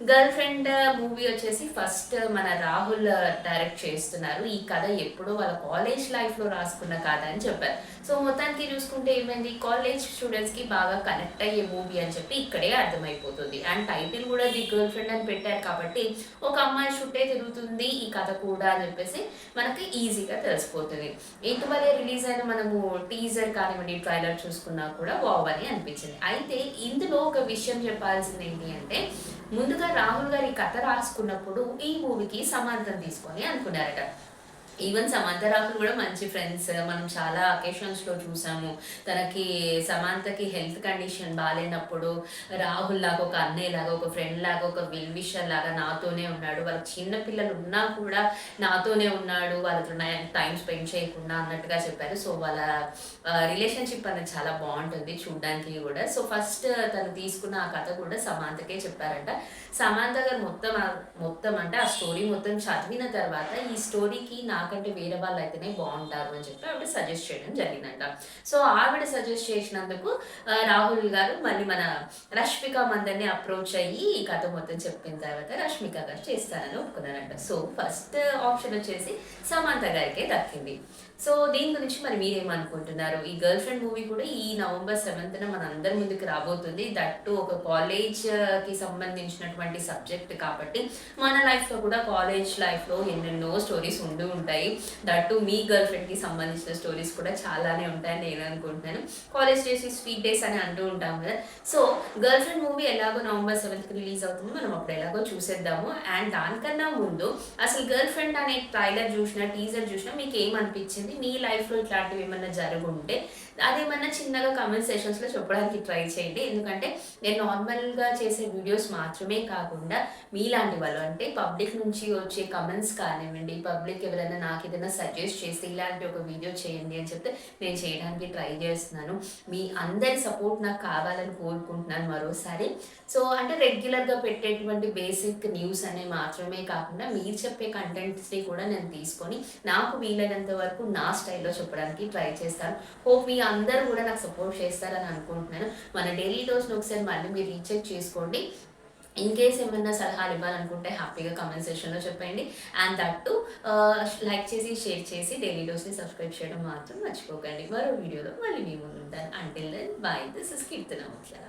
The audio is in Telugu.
గర్ల్ ఫ్రెండ్ మూవీ వచ్చేసి ఫస్ట్ మన రాహుల్ డైరెక్ట్ చేస్తున్నారు. ఈ కథ ఎప్పుడో వాళ్ళ కాలేజ్ లైఫ్లో రాసుకున్న కథ అని చెప్పారు. సో మొత్తానికి చూసుకుంటే ఏమైంది, కాలేజ్ స్టూడెంట్స్కి బాగా కనెక్ట్ అయ్యే మూవీ అని చెప్పి ఇక్కడే అర్థమైపోతుంది. అండ్ టైటిల్ కూడా ది గర్ల్ ఫ్రెండ్ అని పెట్టారు కాబట్టి ఒక అమ్మాయి చుట్టే తిరుగుతుంది ఈ కథ కూడా అని చెప్పేసి మనకి ఈజీగా తెలిసిపోతుంది. ఇటీవలే రిలీజ్ అయిన మనము టీజర్ కానివ్వండి, ట్రైలర్ చూసుకున్నా కూడా వావ్ అని అనిపించింది. అయితే ఇందులో ఒక విషయం చెప్పాల్సింది ఏంటి అంటే, ముందుగా రాహుల్ గారు ఈ కథ రాసుకున్నప్పుడు ఈ మూవీకి సమాంతరం తీసుకొని అనుకున్నారట. ఈవెన్ సమంత రాహుల్ కూడా మంచి ఫ్రెండ్స్. మనం చాలా అకేషన్స్లో చూసాము. తనకి సమంతకి హెల్త్ కండిషన్ బాగాలేనప్పుడు రాహుల్ లాగా ఒక అన్నయ్య లాగా, ఒక ఫ్రెండ్ లాగా, ఒక వెల్ విషర్ లాగా నాతోనే ఉన్నాడు. వాళ్ళకి చిన్న పిల్లలు ఉన్నా కూడా నాతోనే ఉన్నాడు, వాళ్ళతో టైం స్పెండ్ చేయకుండా అన్నట్టుగా చెప్పారు. సో వాళ్ళ రిలేషన్షిప్ అనేది చాలా బాగుంటుంది చూడడానికి కూడా. సో ఫస్ట్ తను తీసుకున్న ఆ కథ కూడా సమంతకే చెప్పారంట. సమంత గారు మొత్తం అంటే ఆ స్టోరీ మొత్తం చదివిన తర్వాత ఈ స్టోరీకి నాకంటే వేరే వాళ్ళు అయితేనే బాగుంటారు అని చెప్పి ఆవిడ సజెస్ట్ చేయడం జరిగిందంట. సో ఆవిడ సజెస్ట్ చేసినందుకు రాహుల్ గారు మళ్ళీ మన రష్మిక మందర్ని అప్రోచ్ అయ్యి ఈ కథ మొత్తం చెప్పిన తర్వాత రష్మిక గారు చేస్తారని ఒప్పుకున్నారంట. సో ఫస్ట్ ఆప్షన్ వచ్చేసి సమంత గారికే దక్కింది. సో దీని గురించి మరి మీరేమనుకుంటున్నారు? ఈ గర్ల్ ఫ్రెండ్ మూవీ కూడా ఈ నవంబర్ 7న మన అందరి ముందుకు రాబోతుంది. దట్టు ఒక కాలేజ్కి సంబంధించినటువంటి సబ్జెక్ట్ కాబట్టి మన లైఫ్లో కూడా కాలేజ్ లైఫ్లో ఎన్నెన్నో స్టోరీస్ ఉంటాయి. దట్టు మీ గర్ల్ ఫ్రెండ్కి సంబంధించిన స్టోరీస్ కూడా చాలానే ఉంటాయని నేను అనుకుంటున్నాను. కాలేజ్ డేస్ స్వీట్ డేస్ అని అంటూ ఉంటాం కదా. సో గర్ల్ ఫ్రెండ్ మూవీ ఎలాగో నవంబర్ 7కి రిలీజ్ అవుతుంది, మనం అప్పుడు ఎలాగో చూసేద్దాము. అండ్ దానికన్నా ముందు అసలు గర్ల్ ఫ్రెండ్ అనే ట్రైలర్ చూసినా, టీజర్ చూసినా మీకు ఏమనిపించింది? మీ లైఫ్లో ఇట్లాంటివి ఏమన్నా జరుగుంటే అదేమన్నా చిన్నగా కామెంట్ సెషన్స్లో చెప్పడానికి ట్రై చేయండి. ఎందుకంటే నేను నార్మల్గా చేసే వీడియోస్ మాత్రమే కాకుండా మీలాంటి వాళ్ళు అంటే పబ్లిక్ నుంచి వచ్చే కమెంట్స్ కానివ్వండి, పబ్లిక్ ఎవరైనా నాకు ఏదైనా సజెస్ట్ చేస్తే ఇలాంటి ఒక వీడియో చేయండి అని చెప్తే నేను చేయడానికి ట్రై చేస్తున్నాను. మీ అందరి సపోర్ట్ నాకు కావాలని కోరుకుంటున్నాను మరోసారి. సో అంటే రెగ్యులర్గా పెట్టేటువంటి బేసిక్ న్యూస్ అనే మాత్రమే కాకుండా మీరు చెప్పే కంటెంట్స్ని కూడా నేను తీసుకొని నాకు వీలైనంత వరకు నా స్టైల్లో చెప్పడానికి ట్రై చేస్తాను. హోప్ మీ అందరూ కూడా నాకు సపోర్ట్ చేస్తారని అనుకుంటున్నాను. మన డైలీ డోస్ని ఒకసారి మళ్ళీ మీరు రీచెక్ చేసుకోండి. ఇన్ కేస్ ఏమైనా సలహాలు ఇవ్వాలనుకుంటే హ్యాపీగా కమెంట్ సెక్షన్లో చెప్పండి. అండ్ దట్టు లైక్ చేసి, షేర్ చేసి, డైలీ డోస్ని సబ్స్క్రైబ్ చేయడం మాత్రం మర్చిపోకండి. మరో వీడియోలో మళ్ళీ మీ ముందు ఉంటాను. Until then bye. This is Keerthana ముఖ్యాల.